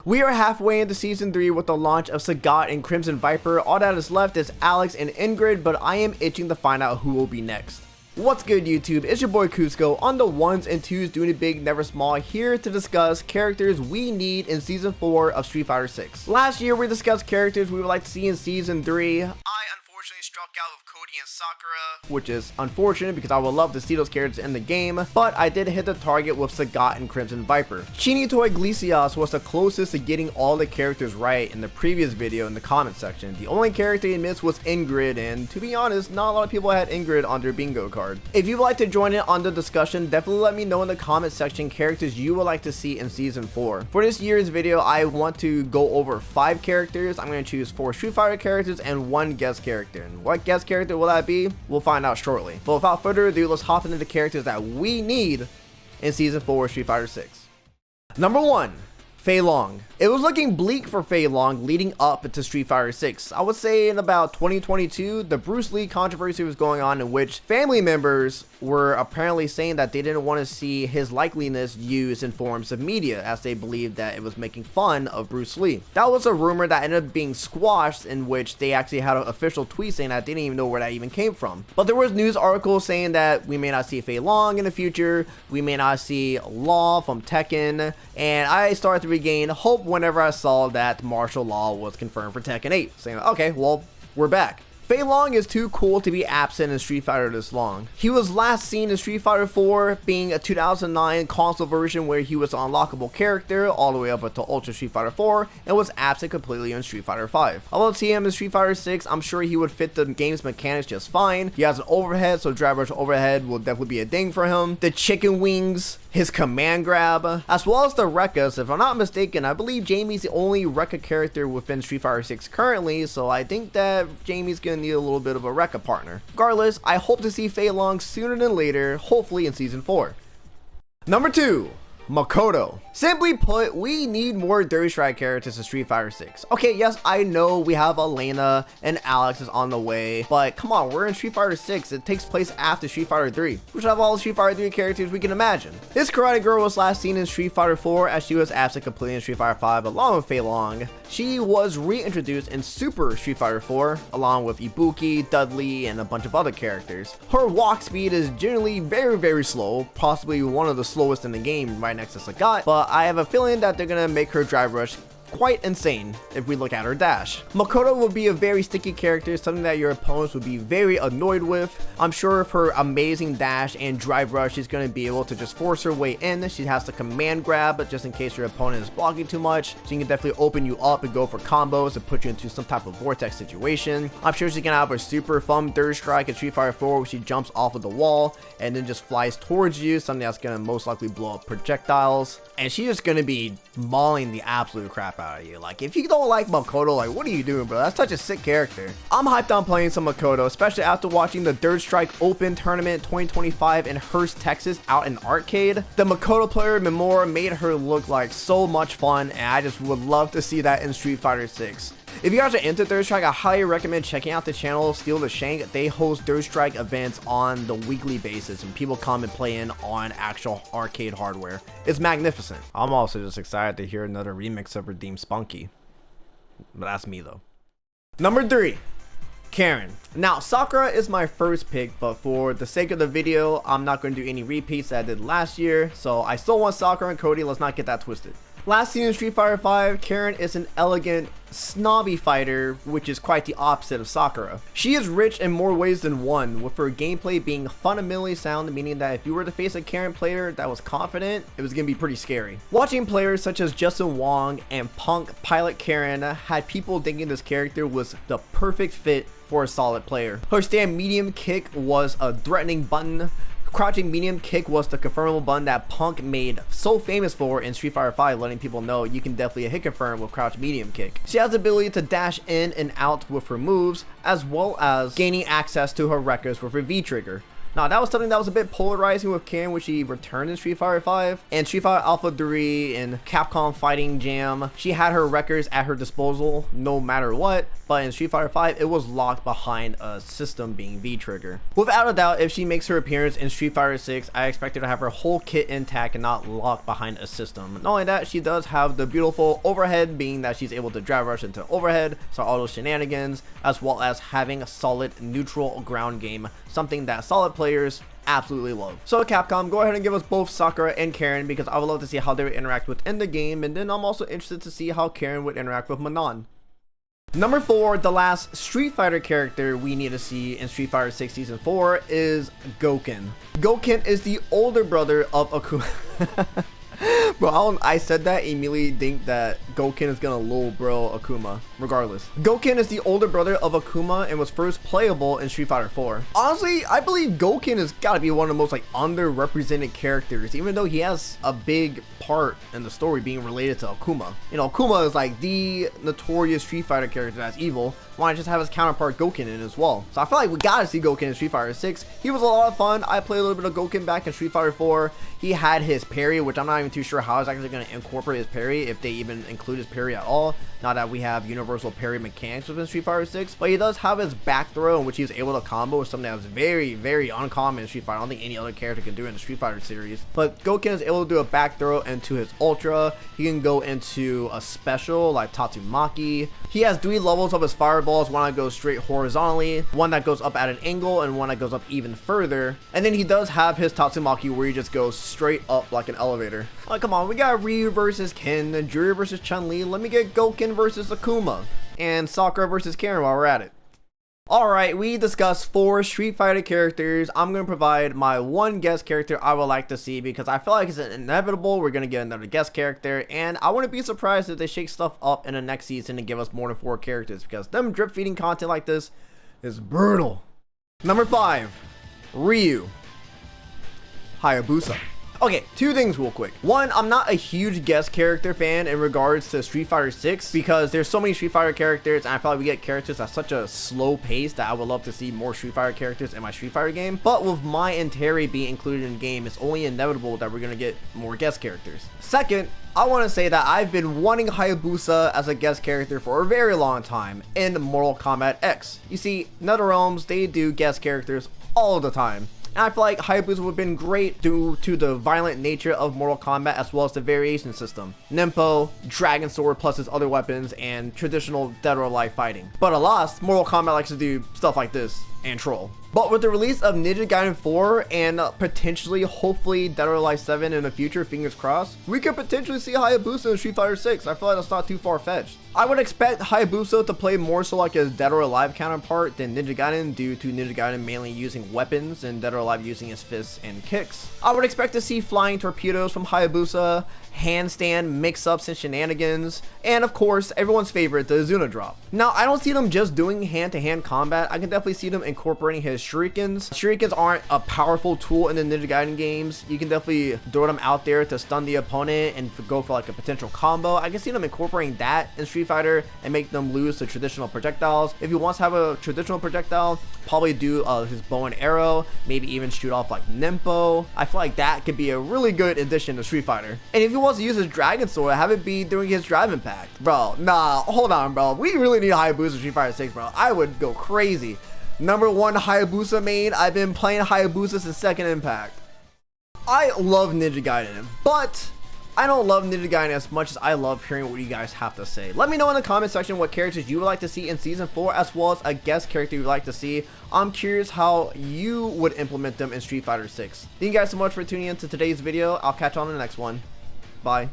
We are halfway into Season 3 with the launch of Sagat and Crimson Viper. All that is left is Alex and Ingrid, but I am itching to find out who will be next. What's good, YouTube? It's your boy Coosco on the ones and twos, doing it big, never small, here to discuss characters we need in Season 4 of Street Fighter 6. Last year, we discussed characters we would like to see in Season 3. I unfortunately struck out with Cody and Sakura, which is unfortunate because I would love to see those characters in the game, but I did hit the target with Sagat and Crimson Viper. Chinito Iglesias was the closest to getting all the characters right in the previous video in the comment section. The only character he missed was Ingrid, and to be honest, not a lot of people had Ingrid on their bingo card. If you would like to join in on the discussion, definitely let me know in the comment section characters you would like to see in Season 4. For this year's video, I want to go over 5 characters. I'm going to choose 4 Street Fighter characters and 1 guest character. And what guest character will that be? We'll find out shortly. But without further ado, let's hop into the characters that we need in Season 4 of Street Fighter 6. Number 1, Fay Long. It was looking bleak for Fay Long leading up into Street Fighter 6. I would say in about 2022, the Bruce Lee controversy was going on, in which family members were apparently saying that they didn't want to see his likeliness used in forms of media, as they believed that it was making fun of Bruce Lee. That was a rumor that ended up being squashed, in which they actually had an official tweet saying that they didn't even know where that even came from. But there was news articles saying that we may not see Fay Long in the future, we may not see Law from Tekken, and I started to regain hope whenever I saw that martial law was confirmed for Tekken 8, saying, okay, well, we're back. Fay Long is too cool to be absent in Street Fighter this long. He was last seen in Street Fighter 4, being a 2009 console version where he was an unlockable character all the way up until Ultra Street Fighter 4, and was absent completely in Street Fighter 5. I love to see him in Street Fighter 6. I'm sure he would fit the game's mechanics just fine. He has an overhead, so drive rush overhead will definitely be a thing for him. The chicken wings, his command grab, as well as the Rekkas. If I'm not mistaken, I believe Jamie's the only Rekka character within Street Fighter 6 currently, so I think that Jamie's gonna need a little bit of a Rekka partner. Regardless, I hope to see Fay Long sooner than later, hopefully in Season 4. Number 2, Makoto. Simply put, we need more Third Strike characters in Street Fighter 6. Okay, yes, I know we have Elena and Alex is on the way, but come on, we're in Street Fighter 6. It takes place after Street Fighter 3. We should have all the Street Fighter 3 characters we can imagine. This Karate Girl was last seen in Street Fighter 4, as she was absent completely in Street Fighter 5 along with Fay Long. She was reintroduced in Super Street Fighter 4 along with Ibuki, Dudley, and a bunch of other characters. Her walk speed is generally very slow, possibly one of the slowest in the game right next to Sagat, but I have a feeling that they're gonna make her drive rush quite insane if we look at her dash. Makoto will be a very sticky character, something that your opponents would be very annoyed with. I'm sure if her amazing dash and drive rush, she's going to be able to just force her way in. She has the command grab, but just in case your opponent is blocking too much, she can definitely open you up and go for combos and put you into some type of vortex situation. I'm sure she's going to have her super fun Third Strike in Street Fighter 4 where she jumps off of the wall and then just flies towards you, something that's going to most likely blow up projectiles. And she's just going to be mauling the absolute crap out of you. Like, if you don't like Makoto, like, what are you doing, bro? That's such a sick character. I'm hyped on playing some Makoto, especially after watching the Third Strike Open Tournament 2025 in Hearst, Texas out in arcade. The Makoto player Memora made her look like so much fun, and I just would love to see that in Street Fighter 6. If you guys are into Third Strike, I highly recommend checking out the channel Steal the Shank. They host Third Strike events on the weekly basis, and people come and play in on actual arcade hardware. It's magnificent. I'm also just excited to hear another remix of Redeem Spunky. But that's me though. Number 3, Karin. Now, Sakura is my first pick, but for the sake of the video, I'm not going to do any repeats that I did last year, so I still want Sakura and Cody. Let's not get that twisted. Last seen in Street Fighter 5, Karin is an elegant, snobby fighter, which is quite the opposite of Sakura. She is rich in more ways than one, with her gameplay being fundamentally sound, meaning that if you were to face a Karin player that was confident, it was going to be pretty scary. Watching players such as Justin Wong and Punk pilot Karin had people thinking this character was the perfect fit for a solid player. Her stand medium kick was a threatening button. Crouching medium kick was the confirmable button that Punk made so famous for in Street Fighter 5, letting people know you can definitely hit confirm with crouch medium kick. She has the ability to dash in and out with her moves, as well as gaining access to her Rekkas with her V trigger. Now, that was something that was a bit polarizing with Karin when she returned in Street Fighter V. And Street Fighter Alpha 3 and Capcom Fighting Jam, she had her records at her disposal no matter what. But in Street Fighter V, it was locked behind a system being V-Trigger. Without a doubt, if she makes her appearance in Street Fighter 6, I expect her to have her whole kit intact and not locked behind a system. Not only that, she does have the beautiful overhead, being that she's able to drive rush into overhead, so all those shenanigans, as well as having a solid neutral ground game, something that solid players absolutely love. So Capcom, go ahead and give us both Sakura and Karin, because I would love to see how they would interact within the game, and then I'm also interested to see how Karin would interact with Manon. Number 4, the last Street Fighter character we need to see in Street Fighter 6 Season 4 is Goken. Goken is the older brother of Akuma. Bro, I said that, immediately think that Goken is gonna lol bro Akuma. Regardless, Goken is the older brother of Akuma and was first playable in Street Fighter 4. Honestly, I believe Goken has gotta be one of the most underrepresented characters, even though he has a big part in the story being related to Akuma. You know, Akuma is like the notorious Street Fighter character that's evil. Why not just have his counterpart Goken in as well? So I feel like we gotta see Goken in Street Fighter 6. He was a lot of fun. I played a little bit of Goken back in Street Fighter 4. He had his parry, which I'm not even too sure how it's actually going to incorporate his parry, if they even include his parry at all. Now that we have universal parry mechanics within Street Fighter 6, but he does have his back throw, in which he's able to combo with something that's very, very uncommon in Street Fighter. I don't think any other character can do it in the Street Fighter series. But Goken is able to do a back throw into his Ultra. He can go into a special like Tatsumaki. He has 3 levels of his fireballs, one that goes straight horizontally, one that goes up at an angle, and one that goes up even further. And then he does have his Tatsumaki where he just goes straight up like an elevator. Like, come on, we got Ryu versus Ken, Juri versus Chun-Li. Let me get Goken versus Akuma, and Sakura versus Karin while we're at it. Alright, we discussed 4 Street Fighter characters. I'm going to provide my one guest character I would like to see, because I feel like it's inevitable we're going to get another guest character, and I wouldn't be surprised if they shake stuff up in the next season and give us more than 4 characters, because them drip feeding content like this is brutal. Number 5, Ryu. Hayabusa. Okay, 2 things real quick. One, I'm not a huge guest character fan in regards to Street Fighter 6, because there's so many Street Fighter characters, and I feel like we get characters at such a slow pace that I would love to see more Street Fighter characters in my Street Fighter game. But with Mai and Terry being included in the game, it's only inevitable that we're gonna get more guest characters. Second, I want to say that I've been wanting Hayabusa as a guest character for a very long time in Mortal Kombat X. You see, NetherRealms, they do guest characters all the time. And I feel like Hayabusa would have been great due to the violent nature of Mortal Kombat, as well as the variation system. Ninpo, Dragon Sword plus his other weapons, and traditional Dead or Alive fighting. But alas, Mortal Kombat likes to do stuff like this and troll. But with the release of Ninja Gaiden 4 and potentially, hopefully, Dead or Alive 7 in the future, fingers crossed, we could potentially see Hayabusa in Street Fighter 6. I feel like that's not too far-fetched. I would expect Hayabusa to play more so like his Dead or Alive counterpart than Ninja Gaiden, due to Ninja Gaiden mainly using weapons and Dead or Alive using his fists and kicks. I would expect to see flying torpedoes from Hayabusa, handstand mix-ups and shenanigans, and of course, everyone's favorite, the Azuna drop. Now, I don't see them just doing hand-to-hand combat. I can definitely see them incorporating his shurikens. Shurikens aren't a powerful tool in the Ninja Gaiden games. You can definitely throw them out there to stun the opponent and go for like a potential combo. I can see them incorporating that in Street Fighter and make them lose to traditional projectiles. If he wants to have a traditional projectile, probably do his bow and arrow, maybe even shoot off like Ninpo. I feel like that could be a really good addition to Street Fighter. And if he wants to use his Dragon Sword, have it be during his Drive Impact. Bro, nah, hold on, bro. We really need Hayabusa in Street Fighter 6, bro. I would go crazy. Number 1 Hayabusa main. I've been playing Hayabusa since Second Impact. I love Ninja Gaiden, but I don't love Ninja Gaiden as much as I love hearing what you guys have to say. Let me know in the comment section what characters you would like to see in Season 4, as well as a guest character you would like to see. I'm curious how you would implement them in Street Fighter 6. Thank you guys so much for tuning in to today's video. I'll catch you on the next one. Bye.